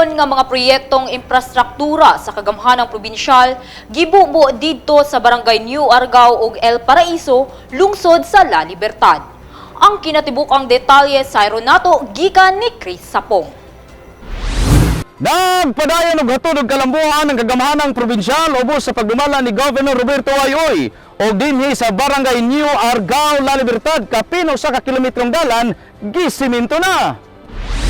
milyon nga mga proyektong infrastruktura sa kagamhanang probinsyal gibubo didto sa Barangay New Argao ug El Paraiso, lungsod sa La Libertad. Ang kinatibukang detalye sa nato gikan ni Chris Sapong. Nagpadayon og hatod og kalambuan ang kagamhanang probinsyal ubos sa pagdumala ni Governor Roberto Ayoy og dinhi sa Barangay New Argao, La Libertad, kapino sa kilometrong dalan gisimento na.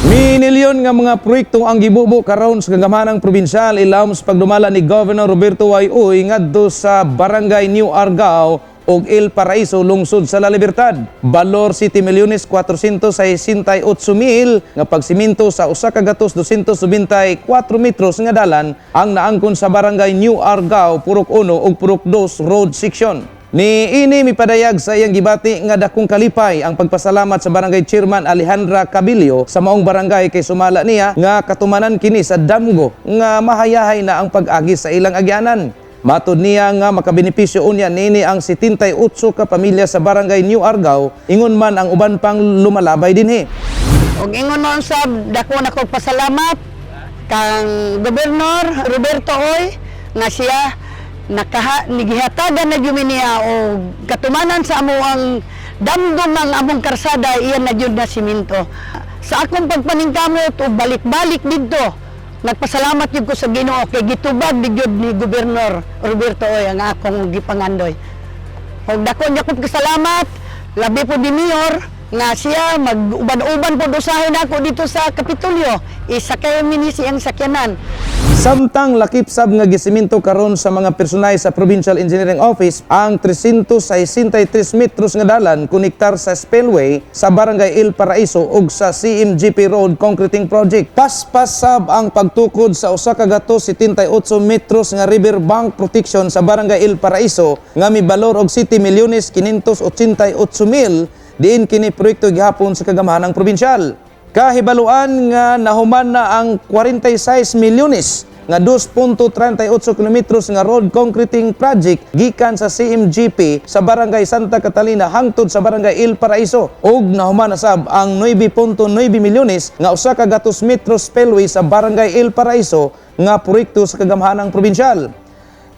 Minilyon nga mga proyekto ang gibubo karon sa kagamhanang probinsyal ilawom sa pagdumala ni Governor Roberto Ayoy ngadto sa Barangay New Argao ug El Paraiso, lungsod sa La Libertad. Balor 7,468,000 nga pagsiminto sa usa ka gatos 294 metros nga dalan ang naangkon sa Barangay New Argao, Purok 1 ug Purok 2 road section. Niini mipadayag sa iyang gibati nga dakong kalipay ang pagpasalamat sa Barangay Chairman Alejandra Cabilio sa maong barangay kay sumala niya nga katumanan kini sa damgo nga mahayahay na ang pag-agi sa ilang agyanan. Matod niya nga makabenepisyo unya nini ang 78 ka pamilya sa Barangay New Argao, ingon man ang uban pang lumalabay dinhi. Og ingon man sab dako nako pasalamat kang Gobernador Roberto Oy nga siya nigihatagan na gyud niya o katumanan sa amuang damdom ng among karsada iyan na gyud na simento. Sa akong pagpaningkamot o balik-balik didto, nagpasalamat gyud ko sa Ginoo kay gitubag gyud ni Gobernador Roberto Oy ang akong gipangandoy. Og dako niya ko kasalamat labi po di Mayor nga siya mag-uban-uban po usahin ako dito sa Kapitolyo, isakay minisi ang sakyanan. Samtang lakip sab nga gisimento karon sa mga personay sa Provincial Engineering Office ang 363 metros nga dalan konektar sa spillway sa Barangay El Paraiso ug sa CMGP Road Concreting Project. Paspas sab ang pagtukod sa usa ka gatos 78 metros nga riverbank protection sa Barangay El Paraiso nga mibalor og 7,588,000 diin kini proyekto gihapon sa kagamhanang probinsyal. Kahibaluan nga nahuman na ang 46 milyones nga 2.38 kilometros nga road concreting project gikan sa CMGP sa Barangay Santa Catalina hangtod sa Barangay El Paraiso ug nahuman na sab ang 9.9 milyones nga usa ka gatos metros spillway sa Barangay El Paraiso nga proyekto sa kagamhanang probinsyal.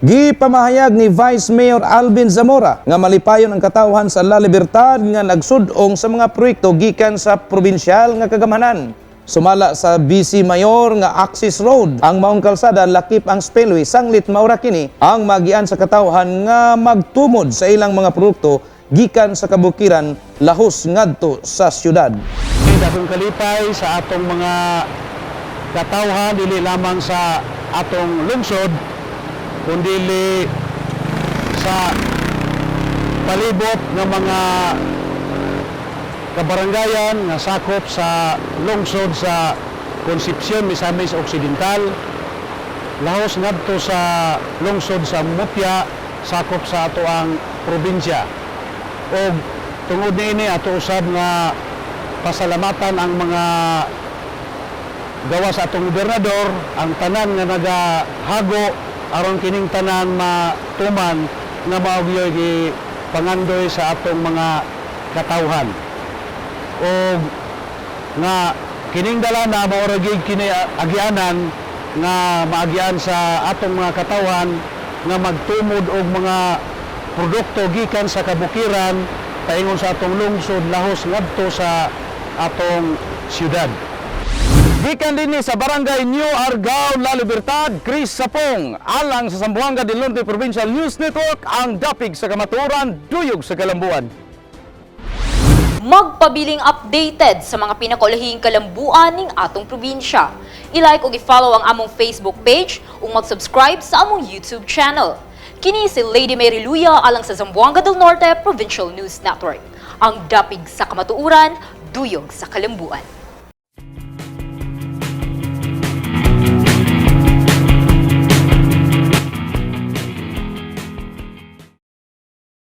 Gipamahayag ni Vice Mayor Alvin Zamora nga malipayon ang katawhan sa La Libertad nga nagsudong sa mga proyekto gikan sa probinsyal nga kagamhanan. Sumala sa BC Mayor nga Access Road ang maong kalsada lakip ang spillway sanglit maura kini ang magian sa katawhan nga magtumod sa ilang mga produkto gikan sa kabukiran lahos ngadto sa syudad. Dakong kalipay sa atong mga katawhan dili lamang sa atong lungsod kundi sa palibot ng mga kabarangayan nga sakop sa lungsod sa Concepcion, Misamis Occidental, lahos ngadto sa lungsod sa Mupia, sakop sa ato ang probinsya. O tungod niini ato usab nga pasalamatan ang mga gawa sa atong gobernador, ang tanan nga nagahago aron kining tanan matuman nga maugyoy gi pangandoy sa atong mga katawhan. O nga kining dalana maura gyud kini agianan nga maagian sa atong mga katawhan nga magtumod og mga produkto gikan sa kabukiran paingon sa atong lungsod lahos ngadto sa atong syudad. Gikan dinhi sa Barangay New Argao, La Libertad, Chris Sapong, alang sa Zamboanga del Norte Provincial News Network, ang dapig sa kamaturan, duyog sa kalambuan. Magpabiling updated sa mga pinakaulahing kalambuan ning atong probinsya. I-like ug i-follow ang among Facebook page ug mag-subscribe sa among YouTube channel. Kini si Lady Mary Luya alang sa Zamboanga del Norte Provincial News Network. Ang dapig sa kamatuoran, duyog sa kalambuan.